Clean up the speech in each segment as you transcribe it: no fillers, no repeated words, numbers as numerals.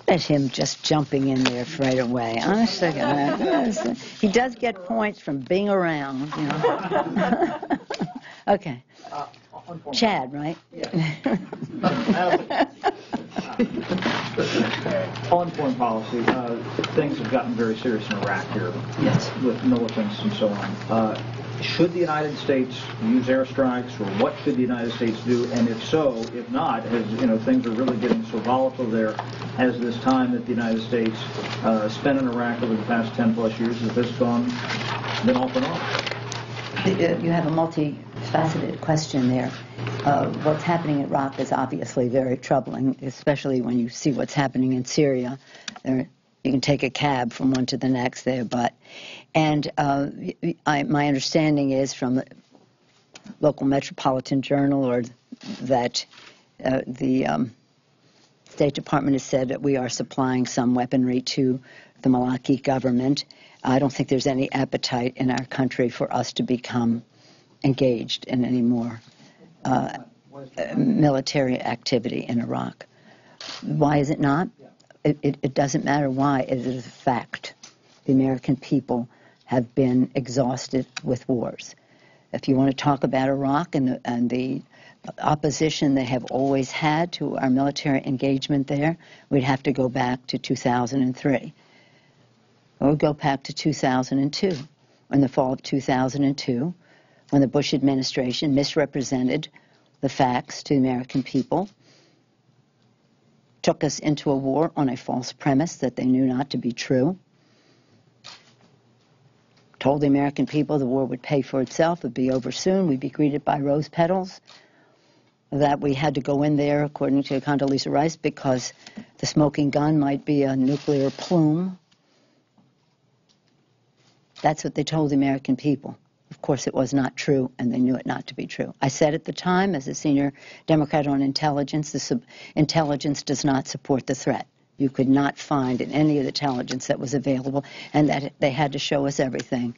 At him just jumping in there right away. Honestly, he does get points from being around, you know. Okay. Chad, right? On foreign policy, things have gotten very serious in Iraq here. Yes. With militants and so on. Should the United States use airstrikes, or what should the United States do? And if so, if not, as you know, things are really getting so volatile there, has this time that the United States spent in Iraq over the past 10+ years, has this been off and off? You have a multifaceted question there. What's happening in Iraq is obviously very troubling, especially when you see what's happening in Syria. You can take a cab from one to the next there, and my understanding is from the local Metropolitan Journal, or that the State Department has said that we are supplying some weaponry to the Malaki government. I don't think there's any appetite in our country for us to become engaged in any more military activity in Iraq. Why is it not? It doesn't matter why. It is a fact. The American people have been exhausted with wars. If you want to talk about Iraq and the opposition they have always had to our military engagement there, we'd have to go back to 2003. Or we'd go back to 2002. In the fall of 2002, when the Bush administration misrepresented the facts to the American people, took us into a war on a false premise that they knew not to be true, told the American people the war would pay for itself, it would be over soon, we'd be greeted by rose petals, that we had to go in there, according to Condoleezza Rice, because the smoking gun might be a nuclear plume. That's what they told the American people. Of course, it was not true, and they knew it not to be true. I said at the time, as a senior Democrat on intelligence, intelligence does not support the threat. You could not find in any of the intelligence that was available, and that they had to show us everything,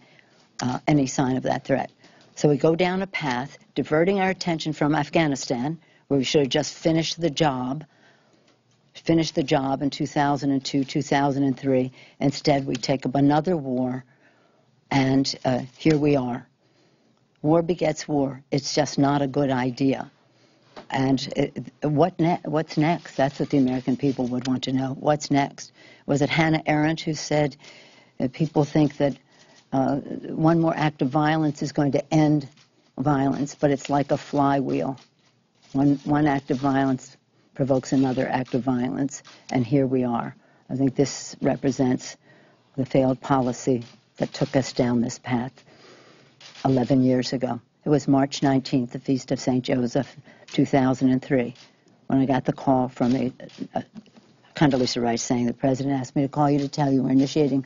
any sign of that threat. So we go down a path, diverting our attention from Afghanistan, where we should have just finished the job in 2002, 2003. Instead, we take up another war, and here we are. War begets war. It's just not a good idea. And what's next? That's what the American people would want to know. What's next? Was it Hannah Arendt who said that people think that one more act of violence is going to end violence, but it's like a flywheel. One act of violence provokes another act of violence, and here we are. I think this represents the failed policy that took us down this path 11 years ago. It was March 19th, the Feast of St. Joseph, 2003, when I got the call from Condoleezza Rice saying the president asked me to call you to tell you we're initiating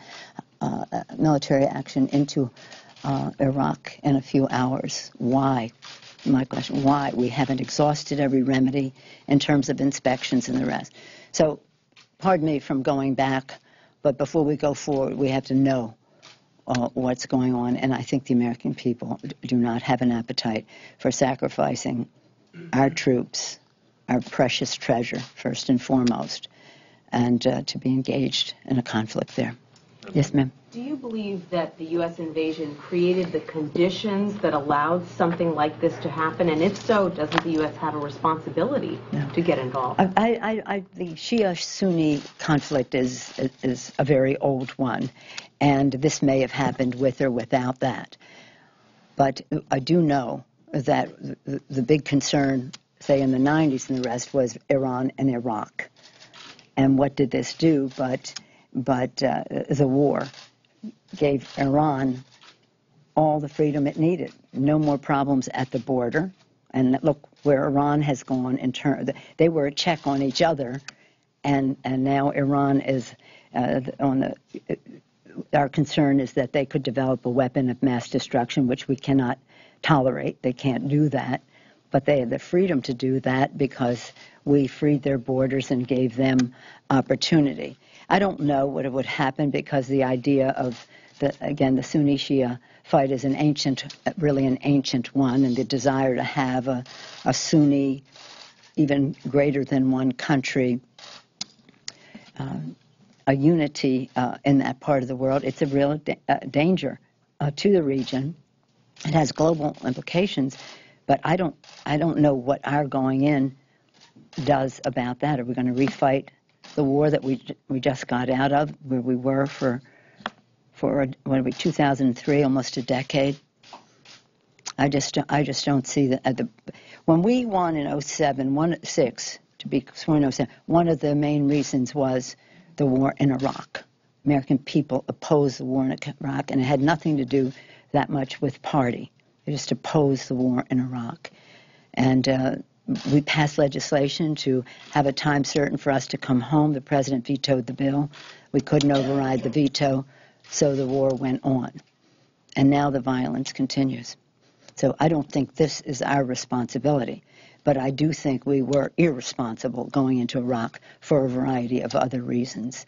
military action into Iraq in a few hours. Why? My question, why? We haven't exhausted every remedy in terms of inspections and the rest. So, pardon me from going back, but before we go forward, we have to know what's going on, and I think the American people do not have an appetite for sacrificing our troops, our precious treasure, first and foremost, and to be engaged in a conflict there. Yes, ma'am. Do you believe that the U.S. invasion created the conditions that allowed something like this to happen? And if so, doesn't the U.S. have a responsibility to get involved? The Shia-Sunni conflict is a very old one, and this may have happened with or without that. But I do know that the big concern, say in the 90s and the rest, was Iran and Iraq. And what did this do but the war gave Iran all the freedom it needed. No more problems at the border. And look where Iran has gone in turn. They were a check on each other, and now Iran is on the. Our concern is that they could develop a weapon of mass destruction, which we cannot tolerate. They can't do that, but they have the freedom to do that because we freed their borders and gave them opportunity. I don't know what would happen, because the idea of the Sunni-Shia fight is really an ancient one, and the desire to have a Sunni, even greater than one country, a unity in that part of the world. It's a real danger to the region. It has global implications, but I don't know what our going in does about that. Are we going to refight the war that we just got out of, where we were for 2003, almost a decade? I just don't see that. When we won in 06, to be sworn in 07, one of the main reasons was the war in Iraq. American people opposed the war in Iraq, and it had nothing to do that much with party. They just opposed the war in Iraq. And we passed legislation to have a time certain for us to come home. The president vetoed the bill. We couldn't override the veto, so the war went on. And now the violence continues. So I don't think this is our responsibility. But I do think we were irresponsible going into Iraq for a variety of other reasons.